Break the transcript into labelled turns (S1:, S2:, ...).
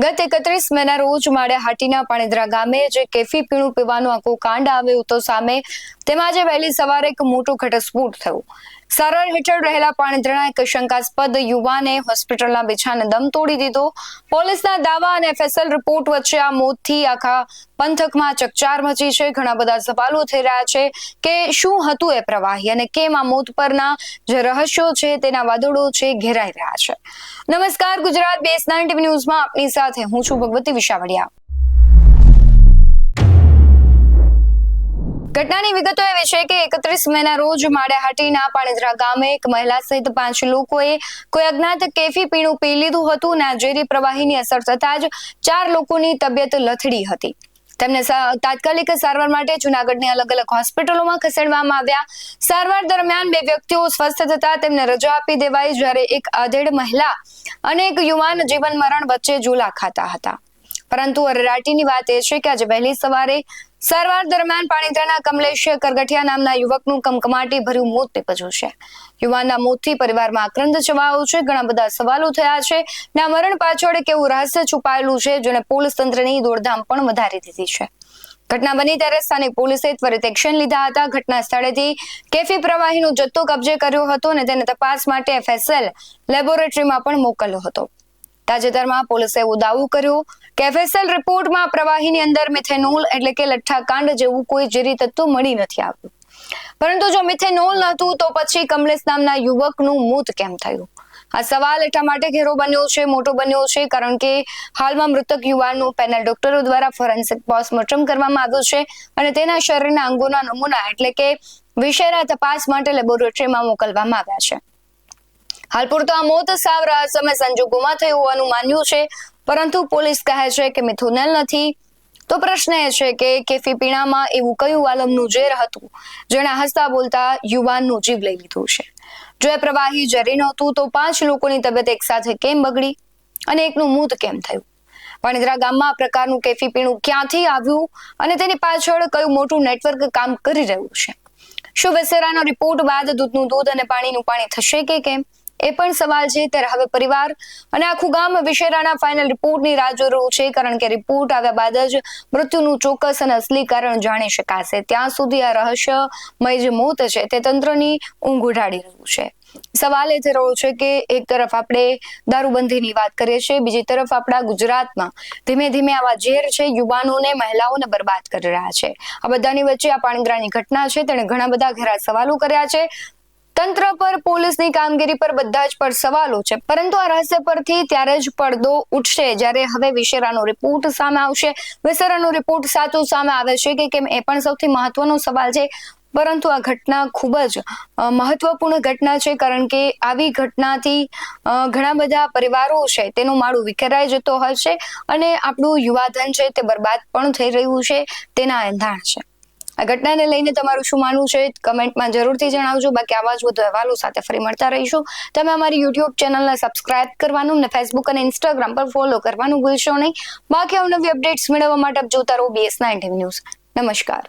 S1: ગત 31 મેના રોજ માળિયાહાટીના પાણીદરા ગામે જે કેફી પીણું પીવાનું આખું કાંડ આવ્યું તો સામે તેમાં આજે વહેલી સવારે એક મોટો ઘટસ્ફોટ થયો. સારવાર હેઠળ રહેલા પાણીદરાના એક શંકાસ્પદ યુવાને હોસ્પિટલના બિછાને દમ તોડી દીધો. પોલીસના દાવા અને એફએસએલ રિપોર્ટ વચ્ચે આ મોતથી આખા પંથકમાં ચકચાર મચી છે. ઘણા બધા સવાલો થઈ રહ્યા છે કે શું હતું એ પ્રવાહી અને કેમ આ મોત પરના જે રહસ્યો છે તેના વાદળો છે ઘેરાઈ રહ્યા છે. નમસ્કાર, ગુજરાત BS9 TV ન્યૂઝમાં આપની સાથે હું છું ભગવતી વિશાવડિયા. ઘટનાની વિગતો એવી છે કે 31 મેના રોજ માળિયાહાટીના પાણીદરા ગામે એક મહિલા સહિત 5 લોકોએ કોઈ અજ્ઞાત કેફી પીણું પી લીધું હતું અને ઝેરી પ્રવાહીની અસર થતાં જ 4 લોકોની તબિયત લથડી હતી. તેમને તાત્કાલિક સારવાર માટે જૂનાગઢની અલગ-અલગ હોસ્પિટલોમાં ખસેડવામાં આવ્યા. સારવાર દરમિયાન 2 વ્યક્તિઓ સ્વસ્થ થતા તેમને રજા આપી દેવાઈ, જ્યારે એક આધેડ મહિલા અને એક યુવાન જીવન મરણ વચ્ચે ઝૂલા ખાતા હતા. પરંતુ અરેરાટીની વાત એ છે કે આજે વહેલી સવારે સારવાર દરમિયાન પાણીદરાના કમલેશ કરગઠિયા નામના યુવકનું કમકમાટી ભર્યું મોત નીપજ્યું છે. યુવાનના મોતથી પરિવારમાં આક્રંદ છવાયો છે. ઘણા બધા સવાલો થયા છે ને આ મરણ પાછળ કેવું રહસ્ય છુપાયેલું છે જેને પોલીસ તંત્રની દોડધામ પણ વધારી દીધી છે. ઘટના બની ત્યારે સ્થાનિક પોલીસે ત્વરિત એક્શન લીધા હતા. ઘટના સ્થળેથી કેફી પ્રવાહીનો જથ્થો કબજે કર્યો હતો અને તેને તપાસ માટે એફએસએલ લેબોરેટરીમાં પણ મોકલ્યો હતો. તાજેતરમાં પોલીસે એવો દાવો કર્યો કે એફએસએલ રિપોર્ટમાં પ્રવાહીની અંદર મિથેનોલ એટલે કે લઠ્ઠાકાંડ જેવું કોઈ ઝેરી તત્વ મળી નથી આવ્યું. પરંતુ જો મિથેનોલ નહોતું તો પછી કમલેશ નામના યુવકનું મોત કેમ થયું? આ સવાલ એટલા માટે ઘેરો બન્યો છે, મોટો બન્યો છે કારણ કે હાલમાં મૃતક યુવાનનું પેનલ ડોક્ટરો દ્વારા ફોરેન્સિક પોસ્ટમોર્ટમ કરવામાં આવ્યું છે અને તેના શરીરના અંગોના નમૂના એટલે કે વિશેષ તપાસ માટે લેબોરેટરીમાં મોકલવામાં આવ્યા છે. હાલ પૂરતો આ મોત સાવ રહસ્યમય સંજોગોમાં થયું હોવાનું માન્યું છે, પરંતુ પોલીસ કહે છે કે મિથેનોલ નથી. તો પ્રશ્ન એ છે કે કેફી પીણામાં એવું કયું આલમનું ઝેર હતું જેણે હસતા બોલતા યુવાનનું જીવ લઈ લીધું છે? જો એ પ્રવાહી ઝેરી નહોતું તો 5 લોકોની તબિયત એકસાથે કેમ બગડી અને એકનું મોત કેમ થયું? પાણીદરા ગામમાં આ પ્રકારનું કેફી પીણું ક્યાંથી આવ્યું અને તેની પાછળ કયું મોટું નેટવર્ક કામ કરી રહ્યું છે? શું વેસેરાનો રિપોર્ટ બાદ દૂધનું દૂધ અને પાણીનું પાણી થશે કે કેમ? એ પણ સવાલ છે. ત્યારે હવે પરિવાર અને આખું ગામ વિશેરાના ફાઇનલ રિપોર્ટની રાહ જોઈ રહ્યું છે, કારણ કે રિપોર્ટ આવ્યા બાદ જ મૃત્યુનું ચોક્કસ અને અસલી કારણ જાણી શકાશે. ત્યાં સુધી આ રહસ્યમય જે મોત છે તે તંત્રની ઊંઘ ઉડાડી રહ્યું છે. સવાલ એ થઈ રહ્યો છે કે એક તરફ આપણે દારૂબંધીની વાત કરીએ છીએ, બીજી તરફ આપણા ગુજરાતમાં ધીમે ધીમે આવા ઝેર છે યુવાનોને, મહિલાઓને બરબાદ કરી રહ્યા છે. આ બધાની વચ્ચે આ પાણીદરાની ઘટના છે તેણે ઘણા બધા ઘેરા સવાલો કર્યા છે. તંત્ર પર, પોલીસની કામગીરી પર બધા જ પર સવાલો છે, પરંતુ આ રહસ્ય પરથી ત્યારે જ પડદો ઉઠશે જ્યારે હવે વિશેરાનો રિપોર્ટ સામે આવશે. વિશેરાનો રિપોર્ટ સાચો સામે આવે છે કે કેમ એ પણ સૌથી મહત્વનો સવાલ છે. પરંતુ આ ઘટના ખૂબ જ મહત્વપૂર્ણ ઘટના છે, કારણ કે આવી ઘટનાથી ઘણા બધા પરિવારો છે તેનું માળું વિખેરાઈ જતો હોય છે અને આપણું યુવાધન છે તે બરબાદ પણ થઈ રહ્યું છે, તેના એંધાણ છે. આ ઘટનાને લઈને તમારું શું માનવું છે કમેન્ટમાં જરૂરથી જણાવજો. બાકી આવા જ વધુ અહેવાલો સાથે ફરી મળતા રહીશું. તમે અમારી YouTube ચેનલને સબસ્ક્રાઇબ કરવાનું અને Facebook અને Instagram પર ફોલો કરવાનું ભૂલશો નહીં. બાકી અવનવી અપડેટ્સ મેળવવા માટે આપ જોતા રહો BS9 TV ન્યૂઝ. નમસ્કાર.